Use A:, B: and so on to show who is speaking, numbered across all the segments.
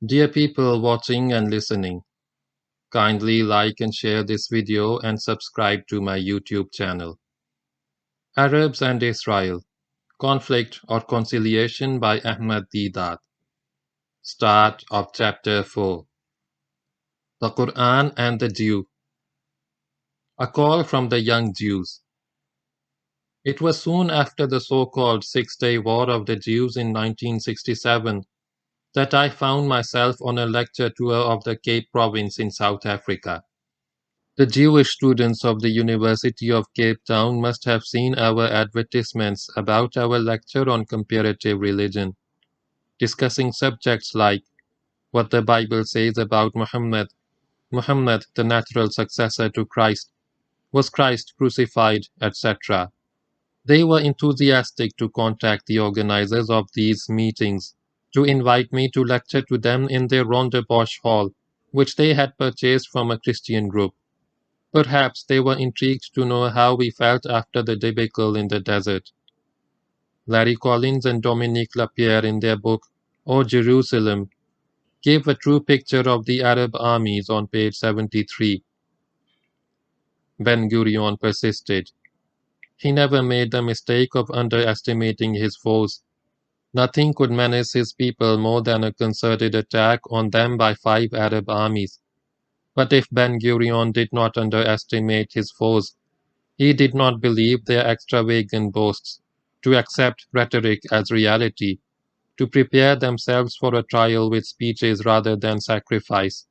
A: Dear people watching and listening, kindly like and share this video and subscribe to my YouTube channel. Arabs and Israel, Conflict or Conciliation by Ahmed Deedat. Start of Chapter 4. The Qur'an and the Jew. A call from the young Jews. It was soon after the so-called Six-Day War of the Jews in 1967 that I found myself on a lecture tour of the Cape Province in South Africa. The Jewish students of the University of Cape Town must have seen our advertisements about our lecture on comparative religion, discussing subjects like what the Bible says about Muhammad, the natural successor to Christ, was Christ crucified, etc. They were enthusiastic to contact the organizers of these meetings to invite me to lecture to them in their Rondebosch hall, which they had purchased from a Christian group. Perhaps they were intrigued to know how we felt after the debacle in the desert. Larry Collins and Dominique Lapierre in their book, O Jerusalem, gave a true picture of the Arab armies on page 73. Ben-Gurion persisted. He never made the mistake of underestimating his foes. Nothing could menace his people more than a concerted attack on them by 5 Arab armies. But if Ben-Gurion did not underestimate his foes, he did not believe their extravagant boasts, to accept rhetoric as reality, to prepare themselves for a trial with speeches rather than sacrifice.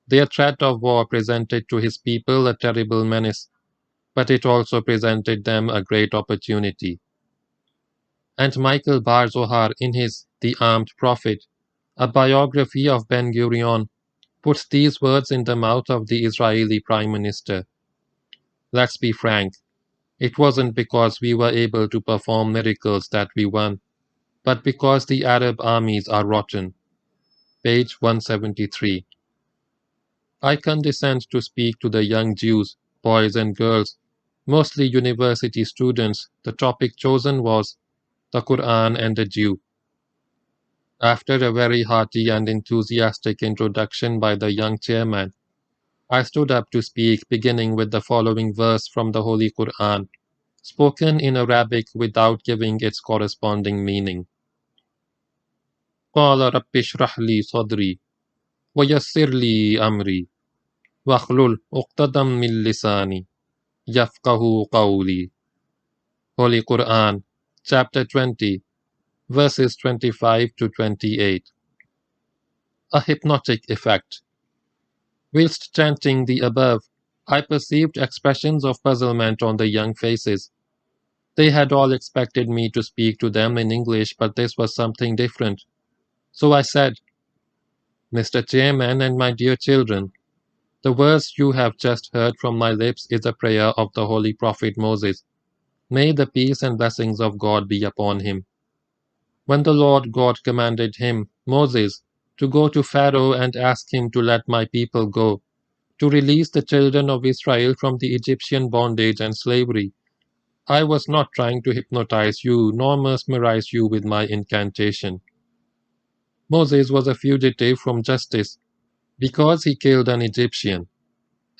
A: Their threat of war presented to his people a terrible menace, but it also presented them a great opportunity. And Michael Bar Zohar in his The Armed Prophet, a biography of Ben-Gurion, puts these words in the mouth of the Israeli Prime Minister. Let's be frank, it wasn't because we were able to perform miracles that we won, but because the Arab armies are rotten. Page 173. I condescend to speak to the young Jews, boys and girls, mostly university students. The topic chosen was the Qur'an and the Jew. After a very hearty and enthusiastic introduction by the young chairman, I stood up to speak, beginning with the following verse from the Holy Qur'an, spoken in Arabic without giving its corresponding meaning. قال رب اشرح لي صدري ويسر لي أمري واحلل عقدة من لساني يفقه قولي. Holy Quran, chapter 20, verses 25 to 28. A hypnotic effect. Whilst chanting the above, I perceived expressions of puzzlement on the young faces. They had all expected me to speak to them in English, but this was something different. So I said, Mr. Chairman and my dear children, the verse you have just heard from my lips is a prayer of the Holy Prophet Moses. May the peace and blessings of God be upon him. When the Lord God commanded him, Moses, to go to Pharaoh and ask him to let my people go, to release the children of Israel from the Egyptian bondage and slavery, I was not trying to hypnotize you nor mesmerize you with my incantation. Moses was a fugitive from justice because he killed an Egyptian.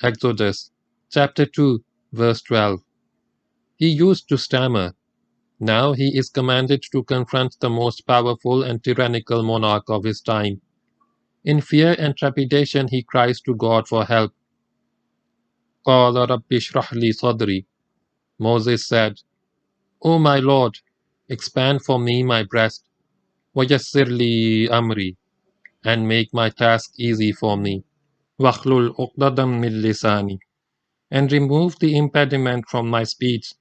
A: Exodus chapter 2, verse 12. He used to stammer. Now he is commanded to confront the most powerful and tyrannical monarch of his time. In fear and trepidation he cries to God for help. قَالَ رَبِّ اشْرَحْ لِي صَدْرِي. Moses said, O my Lord, expand for me my breast, وَيَسِّرْ لِي أَمْرِي, and make my task easy for me. وَاحْلُلْ عُقْدَةً مِّن لِسَانِي, and remove the impediment from my speech.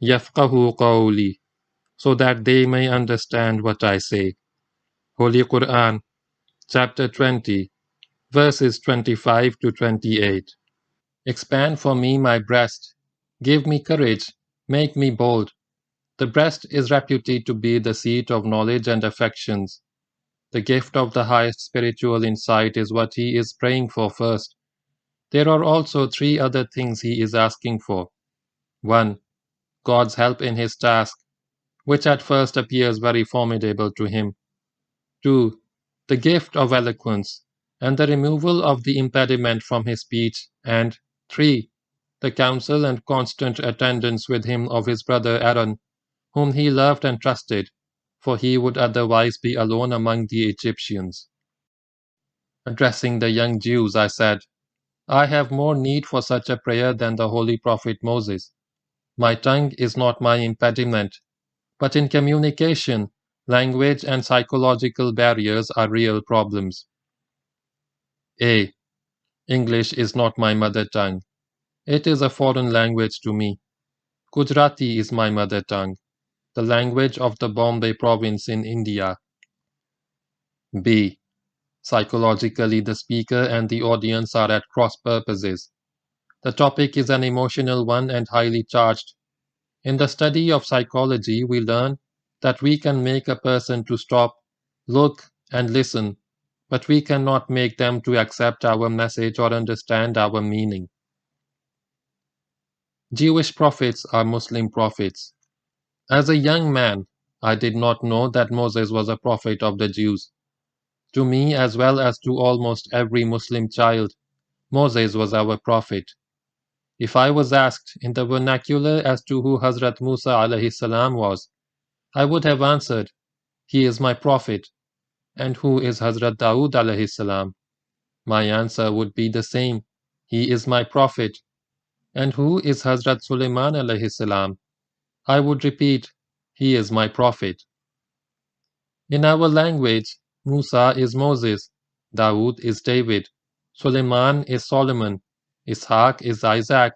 A: يَفْقَهُ قَوْلِي, so that they may understand what I say. Holy Quran, chapter 20, verses 25 to 28. Expand for me my breast. Give me courage. Make me bold. The breast is reputed to be the seat of knowledge and affections. The gift of the highest spiritual insight is what he is praying for first. There are also 3 other things he is asking for. 1. God's help in his task, which at first appears very formidable to him. 2. the gift of eloquence, and the removal of the impediment from his speech, and 3. The counsel and constant attendance with him of his brother Aaron, whom he loved and trusted, for he would otherwise be alone among the Egyptians. Addressing the young Jews, I said, I have more need for such a prayer than the holy prophet Moses. My tongue is not my impediment, but in communication, language and psychological barriers are real problems. A. English is not my mother tongue. It is a foreign language to me. Gujarati is my mother tongue, the language of the Bombay province in India. B. Psychologically, the speaker and the audience are at cross purposes. The topic is an emotional one and highly charged. In the study of psychology, we learn that we can make a person to stop, look, and listen, but we cannot make them to accept our message or understand our meaning. Jewish prophets are Muslim prophets. As a young man, I did not know that Moses was a prophet of the Jews. To me, as well as to almost every Muslim child, Moses was our prophet. If I was asked in the vernacular as to who Hazrat Musa alayhi salam was, I would have answered, he is my prophet. And who is Hazrat Dawood alayhi salam? My answer would be the same, he is my prophet. And who is Hazrat Sulaiman alayhi salam? I would repeat, he is my prophet. In our language, Musa is Moses, Dawood is David, Sulaiman is Solomon, Ishaq is Isaac,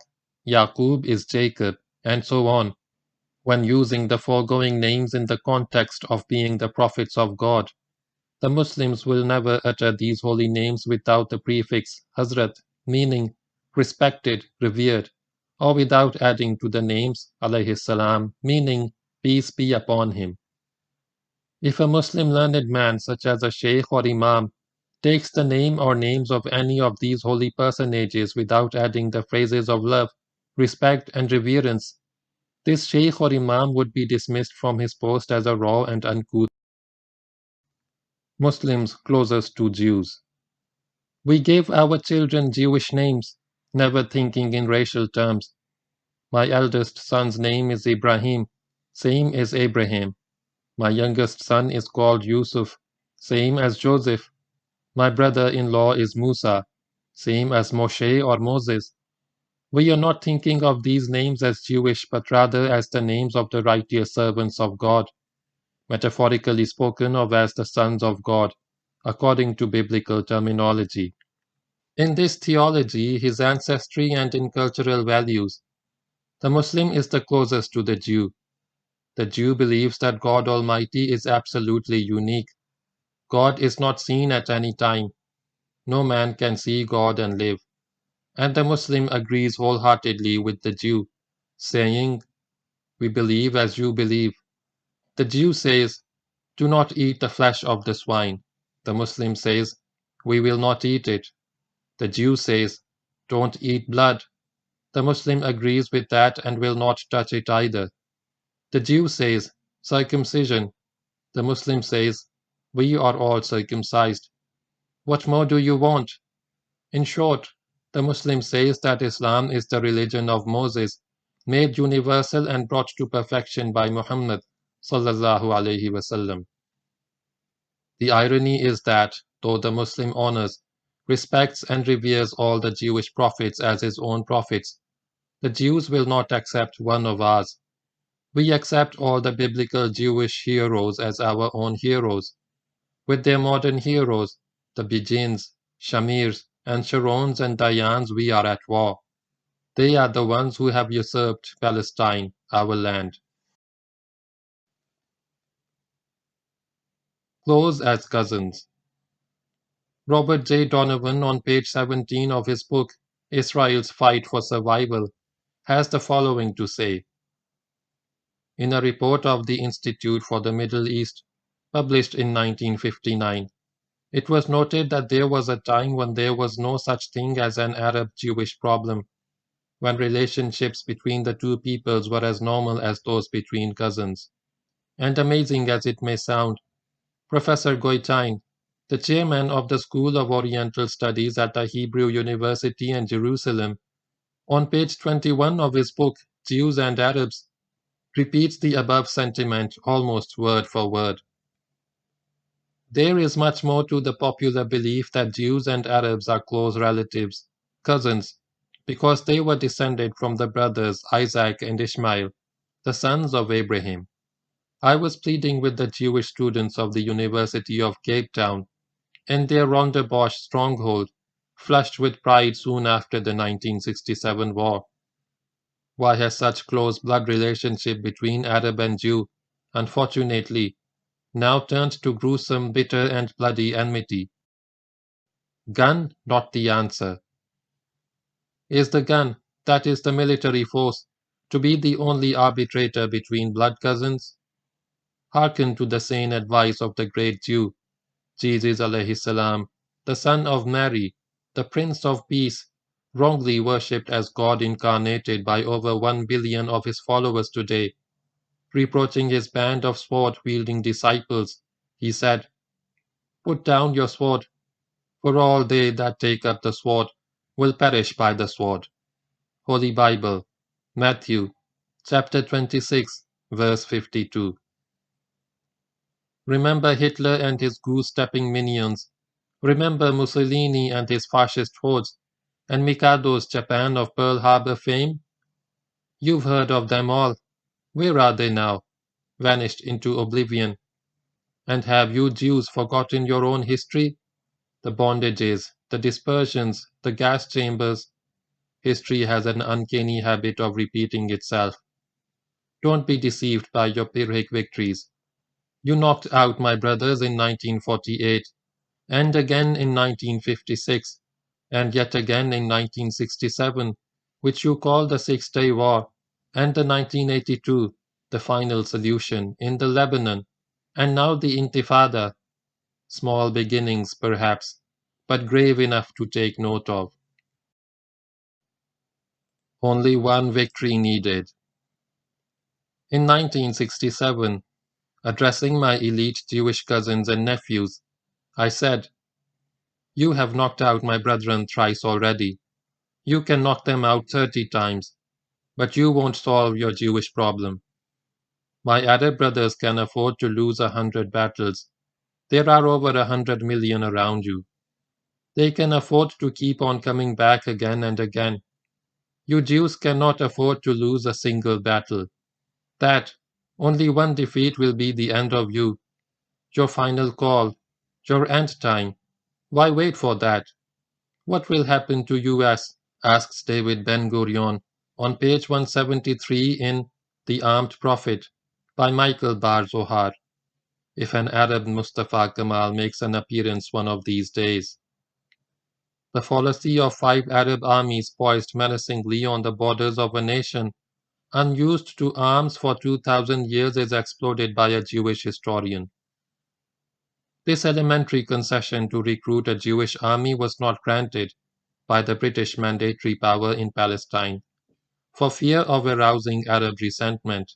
A: Yaqub is Jacob, and so on. When using the foregoing names in the context of being the prophets of God, the Muslims will never utter these holy names without the prefix Hazrat, meaning respected, revered, or without adding to the names alayhi salam, meaning peace be upon him. If a Muslim learned man such as a sheikh or imam takes the name or names of any of these holy personages without adding the phrases of love, respect, and reverence, this sheikh or imam would be dismissed from his post as a raw and uncouth. Muslims closest to Jews. We give our children Jewish names, never thinking in racial terms. My eldest son's name is Ibrahim, same as Abraham. My youngest son is called Yusuf, same as Joseph. My brother-in-law is Musa, same as Moshe or Moses. We are not thinking of these names as Jewish, but rather as the names of the righteous servants of God, metaphorically spoken of as the sons of God, according to biblical terminology. In this theology, his ancestry and in cultural values, the Muslim is the closest to the Jew. The Jew believes that God Almighty is absolutely unique. God is not seen at any time. No man can see God and live. And the Muslim agrees wholeheartedly with the Jew, saying, we believe as you believe. The Jew says, do not eat the flesh of the swine. The Muslim says, we will not eat it. The Jew says, don't eat blood. The Muslim agrees with that and will not touch it either. The Jew says, circumcision. The Muslim says, we are all circumcised. What more do you want? In short, the Muslim says that Islam is the religion of Moses, made universal and brought to perfection by Muhammad sallallahu alaihi wasallam. The irony is that, though the Muslim honors, respects and reveres all the Jewish prophets as his own prophets, the Jews will not accept one of ours. We accept all the biblical Jewish heroes as our own heroes. With their modern heroes, the Begins, Shamirs, and Sharons and Dianes, we are at war. They are the ones who have usurped Palestine, our land. Close as cousins. Robert J. Donovan, on page 17 of his book, Israel's Fight for Survival, has the following to say. In a report of the Institute for the Middle East, published in 1959, it was noted that there was a time when there was no such thing as an Arab-Jewish problem, when relationships between the two peoples were as normal as those between cousins. And amazing as it may sound, Professor Goitein, the chairman of the School of Oriental Studies at the Hebrew University in Jerusalem, on page 21 of his book, Jews and Arabs, repeats the above sentiment almost word for word. There is much more to the popular belief that Jews and Arabs are close relatives, cousins, because they were descended from the brothers Isaac and Ishmael, the sons of Abraham. I was pleading with the Jewish students of the University of Cape Town in their Rondebosch stronghold, flushed with pride soon after the 1967 war. Why has such close blood relationship between Arab and Jew, unfortunately, now turned to gruesome, bitter, and bloody enmity? Gun not the answer. Is the gun, that is the military force, to be the only arbitrator between blood cousins? Hearken to the sane advice of the great Jew, Jesus alayhi salam, the son of Mary, the Prince of Peace, wrongly worshipped as God incarnated by over 1 billion of his followers today. Reproaching his band of sword-wielding disciples, he said, "Put down your sword, for all they that take up the sword will perish by the sword." Holy Bible, Matthew, chapter 26, verse 52. Remember Hitler and his goose-stepping minions. Remember Mussolini and his fascist hordes, and Mikado's Japan of Pearl Harbor fame? You've heard of them all. Where are they now? Vanished into oblivion. And have you Jews forgotten your own history? The bondages, the dispersions, the gas chambers. History has an uncanny habit of repeating itself. Don't be deceived by your Pyrrhic victories. You knocked out my brothers in 1948, and again in 1956, and yet again in 1967, which you call the Six-Day War, and the 1982, the final solution, in the Lebanon, and now the Intifada. Small beginnings, perhaps, but grave enough to take note of. Only one victory needed. In 1967, addressing my elite Jewish cousins and nephews, I said, "You have knocked out my brethren thrice already. You can knock them out 30 times, but you won't solve your Jewish problem. My Arab brothers can afford to lose 100 battles. There are over 100 million around you. They can afford to keep on coming back again and again. You Jews cannot afford to lose a single battle. That, only one defeat will be the end of you. Your final call, your end time. Why wait for that? What will happen to US?" asks David Ben-Gurion on page 173 in The Armed Prophet by Michael Bar Zohar, if an Arab Mustafa Kemal makes an appearance one of these days. The fallacy of 5 Arab armies poised menacingly on the borders of a nation unused to arms for 2,000 years is exploded by a Jewish historian. This elementary concession to recruit a Jewish army was not granted by the British mandatory power in Palestine, for fear of arousing Arab resentment.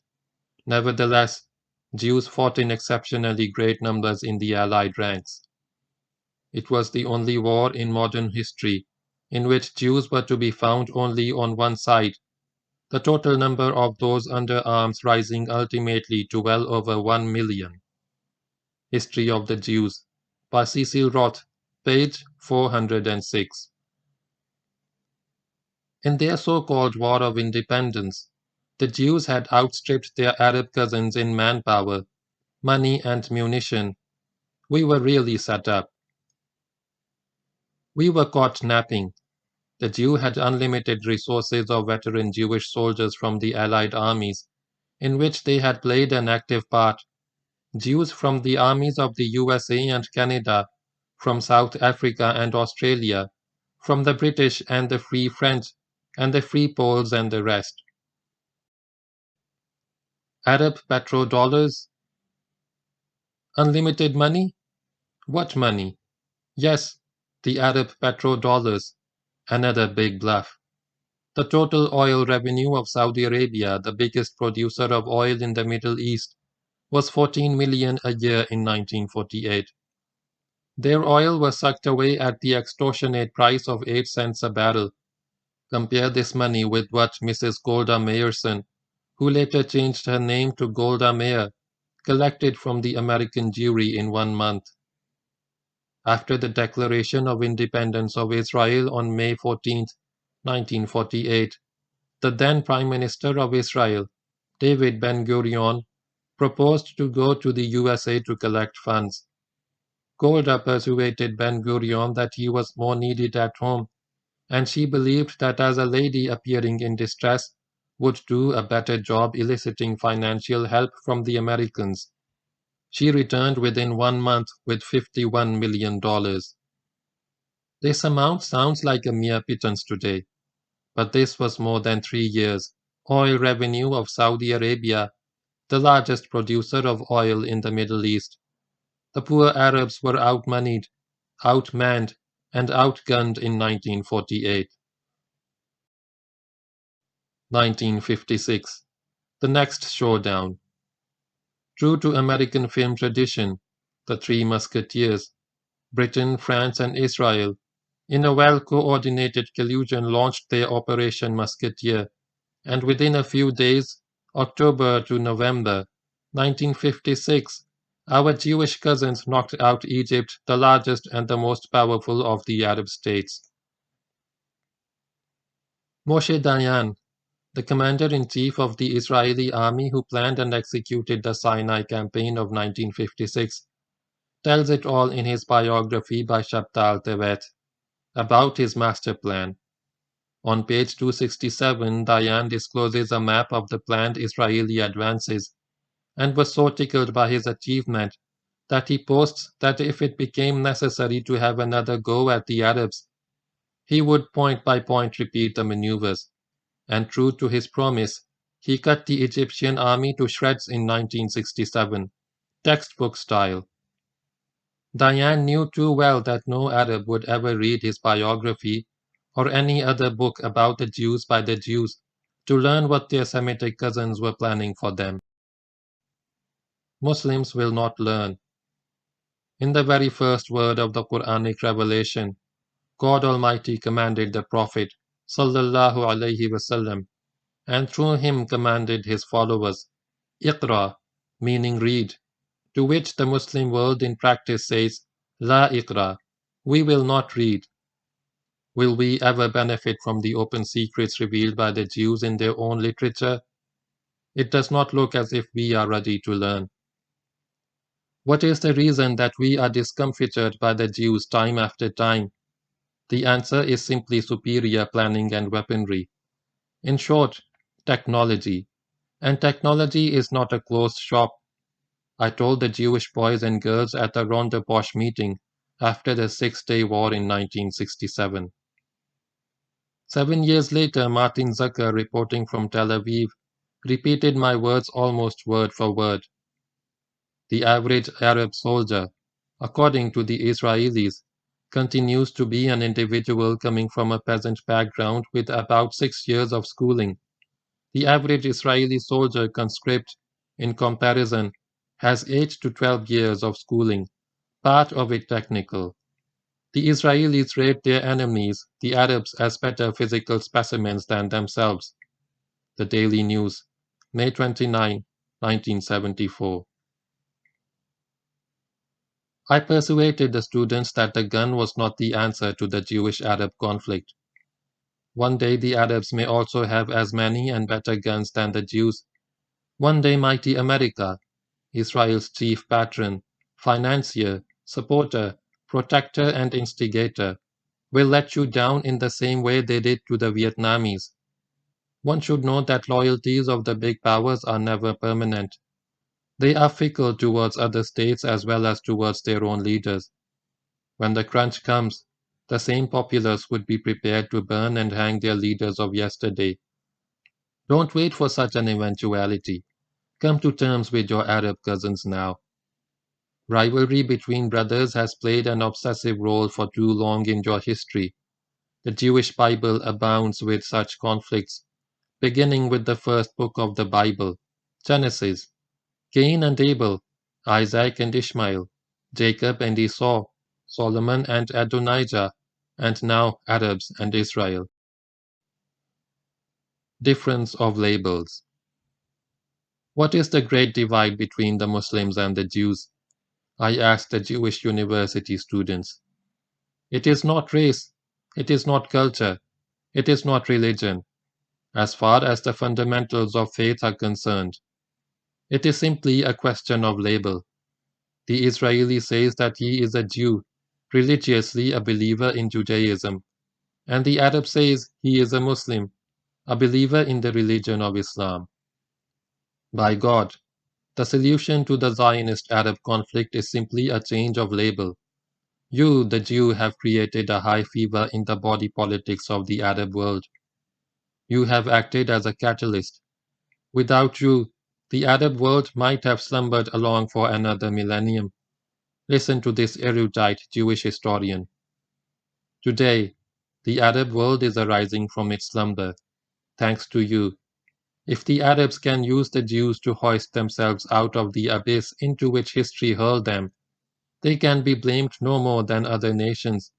A: Nevertheless, Jews fought in exceptionally great numbers in the Allied ranks. It was the only war in modern history in which Jews were to be found only on one side, the total number of those under arms rising ultimately to well over 1 million. History of the Jews, by Cecil Roth, page 406. In their so-called War of Independence, the Jews had outstripped their Arab cousins in manpower, money, and munition. We were really set up. We were caught napping. The Jew had unlimited resources of veteran Jewish soldiers from the Allied armies, in which they had played an active part. Jews from the armies of the USA and Canada, from South Africa and Australia, from the British and the Free French, and the Free Poles and the rest. Arab Petro-Dollars? Unlimited money? What money? Yes, the Arab Petro-Dollars. Another big bluff. The total oil revenue of Saudi Arabia, the biggest producer of oil in the Middle East, was 14 million a year in 1948. Their oil was sucked away at the extortionate price of 8 cents a barrel. Compare this money with what Mrs. Golda Meirson, who later changed her name to Golda Meir, collected from the American Jewry in 1 month. After the declaration of independence of Israel on May 14, 1948, the then Prime Minister of Israel, David Ben-Gurion, proposed to go to the USA to collect funds. Golda persuaded Ben-Gurion that he was more needed at home, and she believed that as a lady appearing in distress would do a better job eliciting financial help from the Americans. She returned within 1 month with $51 million. This amount sounds like a mere pittance today, but this was more than 3 years' oil revenue of Saudi Arabia, the largest producer of oil in the Middle East. The poor Arabs were outmoneyed, outmanned, and outgunned in 1948. 1956. The Next Showdown. True to American film tradition, the Three Musketeers, Britain, France, and Israel, in a well-coordinated collusion launched their Operation Musketeer, and within a few days, October to November 1956, our Jewish cousins knocked out Egypt, the largest and the most powerful of the Arab states. Moshe Dayan, the commander-in-chief of the Israeli army who planned and executed the Sinai campaign of 1956, tells it all in his biography by Ch4 about his master plan. On page 267, Dayan discloses a map of the planned Israeli advances, and was so tickled by his achievement that he posts that if it became necessary to have another go at the Arabs, he would point by point repeat the maneuvers, and true to his promise, he cut the Egyptian army to shreds in 1967, textbook style. Dayan knew too well that no Arab would ever read his biography or any other book about the Jews by the Jews to learn what their Semitic cousins were planning for them. Muslims will not learn. In the very first word of the Qur'anic revelation, God Almighty commanded the Prophet sallallahu alaihi wasallam, and through him commanded his followers, Iqra, meaning read, to which the Muslim world in practice says, La Iqra, we will not read. Will we ever benefit from the open secrets revealed by the Jews in their own literature? It does not look as if we are ready to learn. What is the reason that we are discomfited by the Jews time after time? The answer is simply superior planning and weaponry. In short, technology. And technology is not a closed shop. I told the Jewish boys and girls at the Ronde Bosch meeting after the Six-Day War in 1967. 7 years later, Martin Zucker, reporting from Tel Aviv, repeated my words almost word for word. The average Arab soldier, according to the Israelis, continues to be an individual coming from a peasant background with about 6 years of schooling. The average Israeli soldier conscript, in comparison, has 8 to 12 years of schooling, part of it technical. The Israelis rate their enemies, the Arabs, as better physical specimens than themselves. The Daily News, May 29, 1974. I persuaded the students that the gun was not the answer to the Jewish-Arab conflict. One day the Arabs may also have as many and better guns than the Jews. One day mighty America, Israel's chief patron, financier, supporter, protector and instigator, will let you down in the same way they did to the Vietnamese. One should know that loyalties of the big powers are never permanent. They are fickle towards other states as well as towards their own leaders. When the crunch comes, the same populace would be prepared to burn and hang their leaders of yesterday. Don't wait for such an eventuality. Come to terms with your Arab cousins now. Rivalry between brothers has played an obsessive role for too long in your history. The Jewish Bible abounds with such conflicts, beginning with the first book of the Bible, Genesis. Cain and Abel, Isaac and Ishmael, Jacob and Esau, Solomon and Adonijah, and now Arabs and Israel. Difference of labels. What is the great divide between the Muslims and the Jews? I asked the Jewish university students. It is not race, it is not culture, it is not religion, as far as the fundamentals of faith are concerned. It is simply a question of label. The Israeli says that he is a Jew, religiously a believer in Judaism, and the Arab says he is a Muslim, a believer in the religion of Islam. By God, the solution to the Zionist-Arab conflict is simply a change of label. You, the Jew, have created a high fever in the body politics of the Arab world. You have acted as a catalyst. Without you, the Arab world might have slumbered along for another millennium. Listen to this erudite Jewish historian. Today, the Arab world is arising from its slumber, thanks to you. If the Arabs can use the Jews to hoist themselves out of the abyss into which history hurled them, they can be blamed no more than other nations,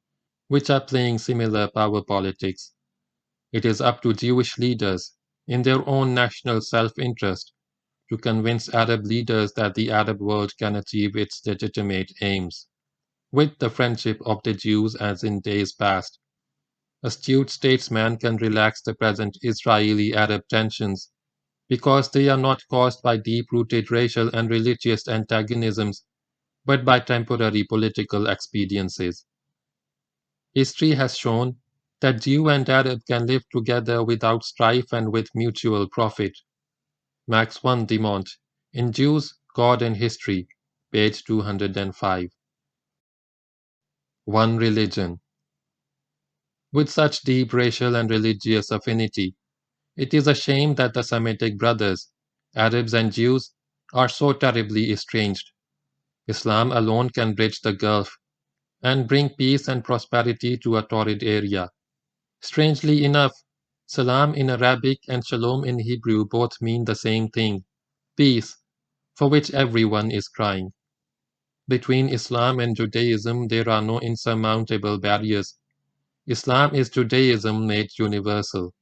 A: which are playing similar power politics. It is up to Jewish leaders, in their own national self-interest, to convince Arab leaders that the Arab world can achieve its legitimate aims. With the friendship of the Jews as in days past, astute statesmen can relax the present Israeli-Arab tensions because they are not caused by deep-rooted racial and religious antagonisms, but by temporary political expediencies. History has shown that Jew and Arab can live together without strife and with mutual profit. Max van Dimont, in Jews, God and History, page 205. One religion. With such deep racial and religious affinity, it is a shame that the Semitic brothers, Arabs and Jews, are so terribly estranged. Islam alone can bridge the gulf and bring peace and prosperity to a torrid area. Strangely enough, salam in Arabic and shalom in Hebrew both mean the same thing, peace, for which everyone is crying. Between Islam and Judaism there are no insurmountable barriers. Islam is Judaism made universal.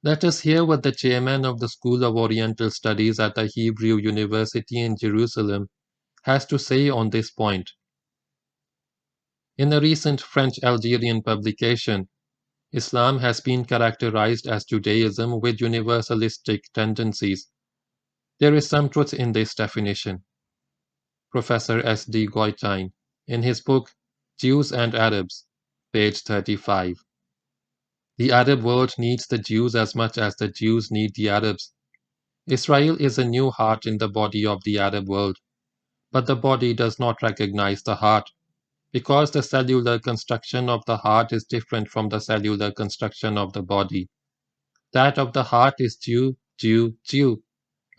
A: Let us hear what the chairman of the School of Oriental Studies at the Hebrew University in Jerusalem has to say on this point. In a recent French-Algerian publication, Islam has been characterized as Judaism with universalistic tendencies. There is some truth in this definition. Professor S. D. Goitein, in his book Jews and Arabs, page 35. The Arab world needs the Jews as much as the Jews need the Arabs. Israel is a new heart in the body of the Arab world, but the body does not recognize the heart, because the cellular construction of the heart is different from the cellular construction of the body. That of the heart is Jew, Jew, Jew,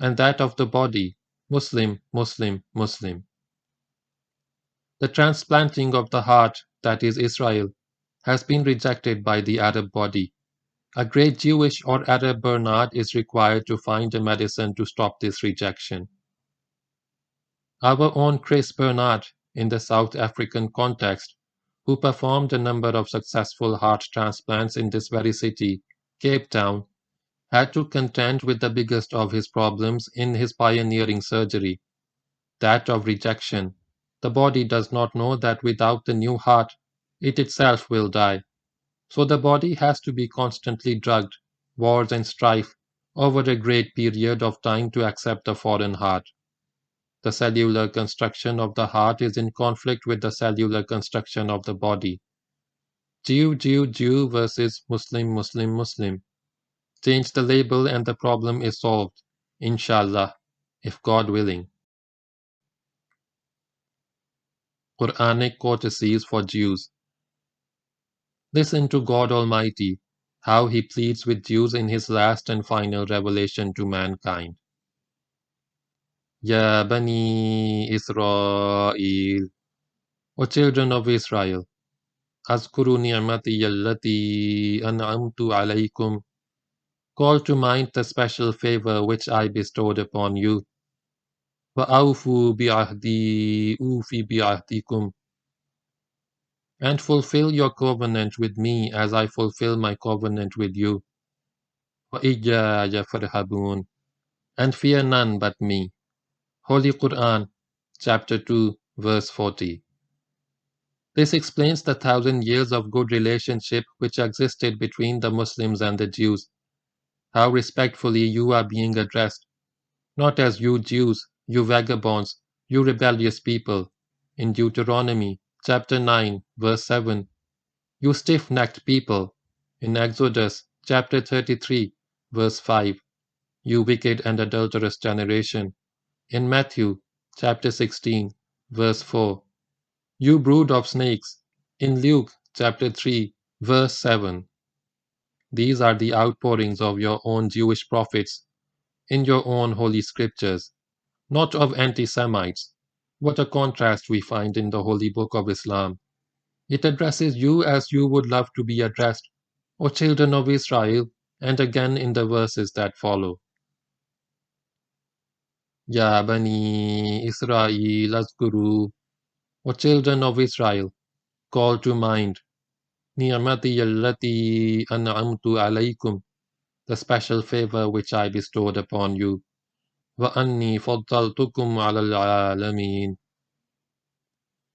A: and that of the body, Muslim, Muslim, Muslim. The transplanting of the heart, that is Israel, has been rejected by the Arab body. A great Jewish or Arab Bernard is required to find a medicine to stop this rejection. Our own Chris Bernard, in the South African context, who performed a number of successful heart transplants in this very city, Cape Town, had to contend with the biggest of his problems in his pioneering surgery, that of rejection. The body does not know that without the new heart, it itself will die. So the body has to be constantly drugged, wars and strife, over a great period of time to accept the foreign heart. The cellular construction of the heart is in conflict with the cellular construction of the body. Jew, Jew, Jew versus Muslim, Muslim, Muslim. Change the label and the problem is solved, inshallah, if God willing. Qur'anic Courtesies for Jews. Listen to God Almighty, how He pleads with Jews in His last and final revelation to mankind. Ya Bani Israel, O children of Israel, Azkuru ni'mati allati an'amtu alaykum. Call to mind the special favor which I bestowed upon you. Wa awfu bi'ahdi ufi bi'ahdikum. and fulfill your covenant with me as I fulfill my covenant with you. وَإِيَّايَ فَارْهَبُونِ, and fear none but me. Holy Qur'an, chapter 2, verse 40. This explains the 1,000 years of good relationship which existed between the Muslims and the Jews. How respectfully you are being addressed, not as you Jews, you vagabonds, you rebellious people. In Deuteronomy, chapter 9, verse 7, you stiff-necked people. In Exodus, chapter 33, verse 5, you wicked and adulterous generation. In Matthew, chapter 16, verse 4, you brood of snakes. In Luke, chapter 3, verse 7, these are the outpourings of your own Jewish prophets in your own holy scriptures, not of anti-Semites. What a contrast we find in the Holy Book of Islam. It addresses you as you would love to be addressed, O children of Israel, and again in the verses that follow. Ya Bani Israel azkuru, O children of Israel, call to mind Ni'mati allati an'amtu alaykum, the special favor which I bestowed upon you. Wa anni faddaltukum ala al-alamin,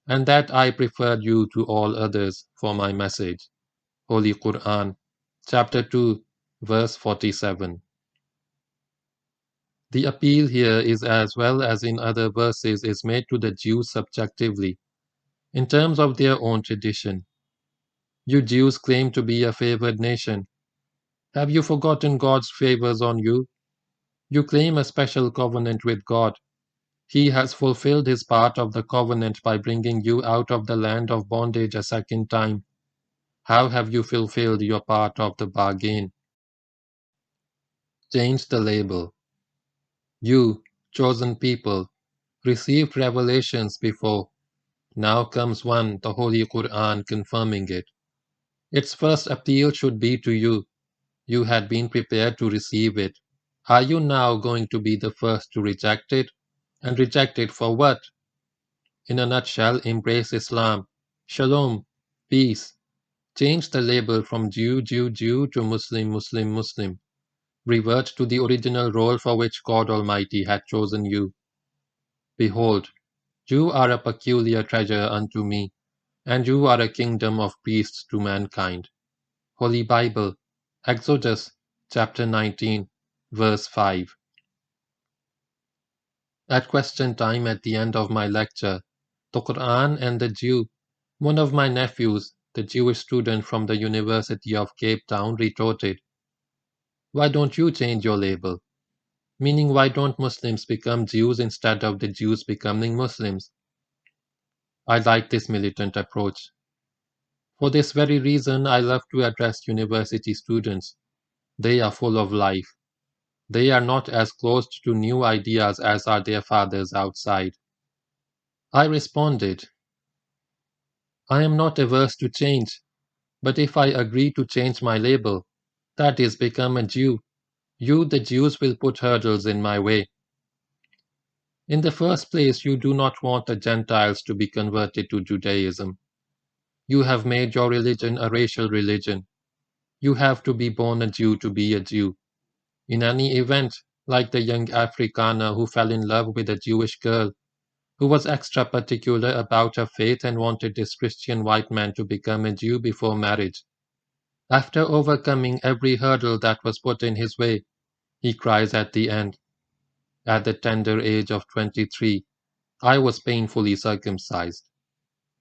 A: and that I preferred you to all others for my message. Holy Qur'an, chapter 2, verse 47. The appeal here is, as well as in other verses, is made to the Jews subjectively, in terms of their own tradition. You Jews claim to be a favored nation. Have you forgotten God's favors on you? You claim a special covenant with God. He has fulfilled his part of the covenant by bringing you out of the land of bondage a second time. How have you fulfilled your part of the bargain? Change the label. You, chosen people, received revelations before. Now comes one, the Holy Qur'an, confirming it. Its first appeal should be to you. You had been prepared to receive it. Are you now going to be the first to reject it? And reject it for what? In a nutshell, embrace Islam. Shalom, peace. Change the label from Jew, Jew, Jew to Muslim, Muslim, Muslim. Revert to the original role for which God Almighty had chosen you. Behold, you are a peculiar treasure unto me, and you are a kingdom of priests to mankind. Holy Bible, Exodus, chapter 19, verse 5. At question time at the end of my lecture, the Qur'an and the Jew, one of my nephews, the Jewish student from the University of Cape Town, retorted, "Why don't you change your label?" Meaning, why don't Muslims become Jews instead of the Jews becoming Muslims? I like this militant approach. For this very reason, I love to address university students. They are full of life. They are not as closed to new ideas as are their fathers outside. I responded, I am not averse to change, but if I agree to change my label, that is, become a Jew, you, the Jews, will put hurdles in my way. In the first place, you do not want the Gentiles to be converted to Judaism. You have made your religion a racial religion. You have to be born a Jew to be a Jew. In any event, like the young Afrikaner who fell in love with a Jewish girl, who was extra particular about her faith and wanted this Christian white man to become a Jew before marriage. After overcoming every hurdle that was put in his way, he cries at the end, "At the tender age of 23, I was painfully circumcised."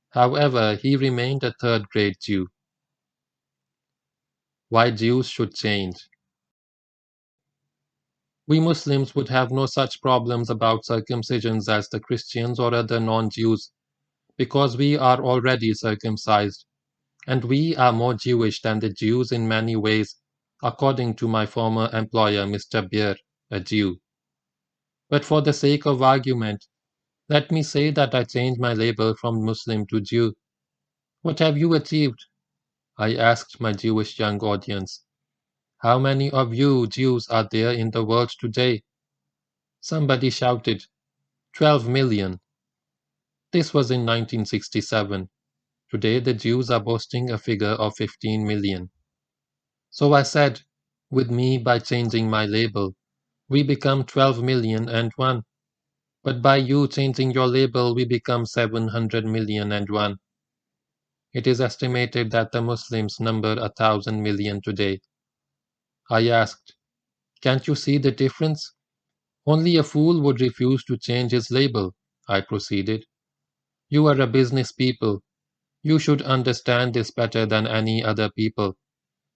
A: However, he remained a third-grade Jew. Why Jews should change. We Muslims would have no such problems about circumcisions as the Christians or other non-Jews, because we are already circumcised, and we are more Jewish than the Jews in many ways, according to my former employer, Mr. Beer, a Jew. But for the sake of argument, let me say that I changed my label from Muslim to Jew. What have you achieved? I asked my Jewish young audience. How many of you Jews are there in the world today? Somebody shouted, 12 million. This was in 1967. Today the Jews are boasting a figure of 15 million. So I said, with me by changing my label, we become 12 million and one. But by you changing your label, we become 700 million and one. It is estimated that the Muslims number 1,000 million today. I asked, can't you see the difference? Only a fool would refuse to change his label, I proceeded. You are a business people. You should understand this better than any other people.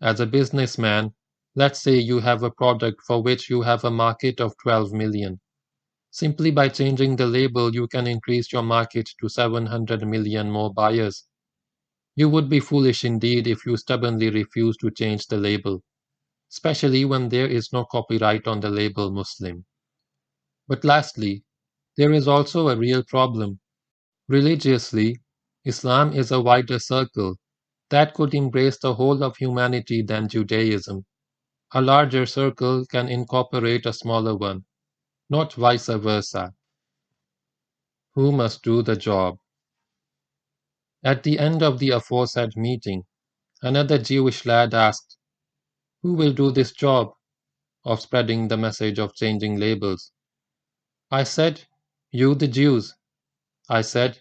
A: As a businessman, let's say you have a product for which you have a market of 12 million. Simply by changing the label, you can increase your market to 700 million more buyers. You would be foolish indeed if you stubbornly refuse to change the label, especially when there is no copyright on the label Muslim. But lastly, there is also a real problem. Religiously, Islam is a wider circle that could embrace the whole of humanity than Judaism. A larger circle can incorporate a smaller one, not vice versa. Who must do the job? At the end of the aforesaid meeting, another Jewish lad asked, who will do this job of spreading the message of changing labels? I said, you the Jews. I said,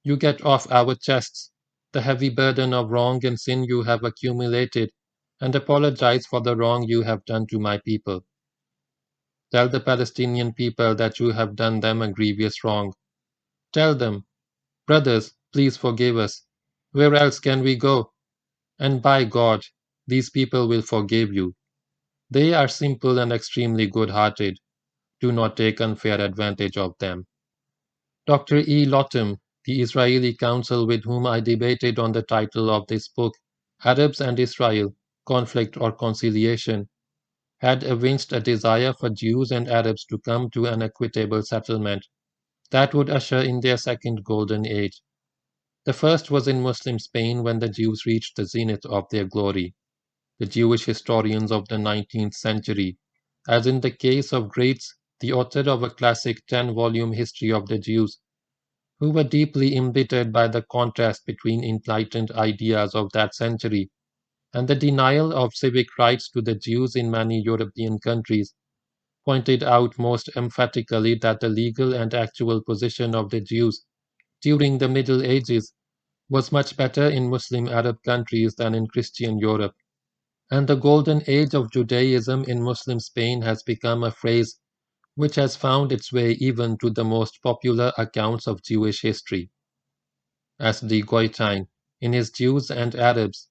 A: you get off our chests the heavy burden of wrong and sin you have accumulated, and apologize for the wrong you have done to my people. Tell the Palestinian people that you have done them a grievous wrong. Tell them, brothers, please forgive us. Where else can we go? And by God, these people will forgive you. They are simple and extremely good-hearted. Do not take unfair advantage of them. Dr. E. Lottam, the Israeli counsel with whom I debated on the title of this book, Arabs and Israel, Conflict or Conciliation, had evinced a desire for Jews and Arabs to come to an equitable settlement that would usher in their second golden age. The first was in Muslim Spain when the Jews reached the zenith of their glory. The Jewish historians of the 19th century, as in the case of Graetz, the author of a classic 10-volume history of the Jews, who were deeply embittered by the contrast between enlightened ideas of that century and the denial of civic rights to the Jews in many European countries, pointed out most emphatically that the legal and actual position of the Jews during the Middle Ages was much better in Muslim Arab countries than in Christian Europe, and the golden age of Judaism in Muslim Spain has become a phrase which has found its way even to the most popular accounts of Jewish history. As de Goitein, in his Jews and Arabs,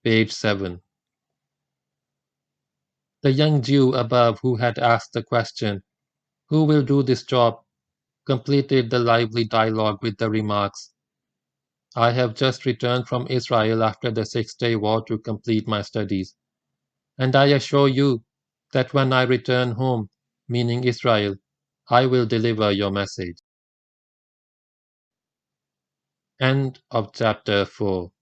A: page 7. The young Jew above who had asked the question, who will do this job, completed the lively dialogue with the remarks, I have just returned from Israel after the Six-Day War to complete my studies, and I assure you that when I return home, meaning Israel, I will deliver your message. End of chapter 4.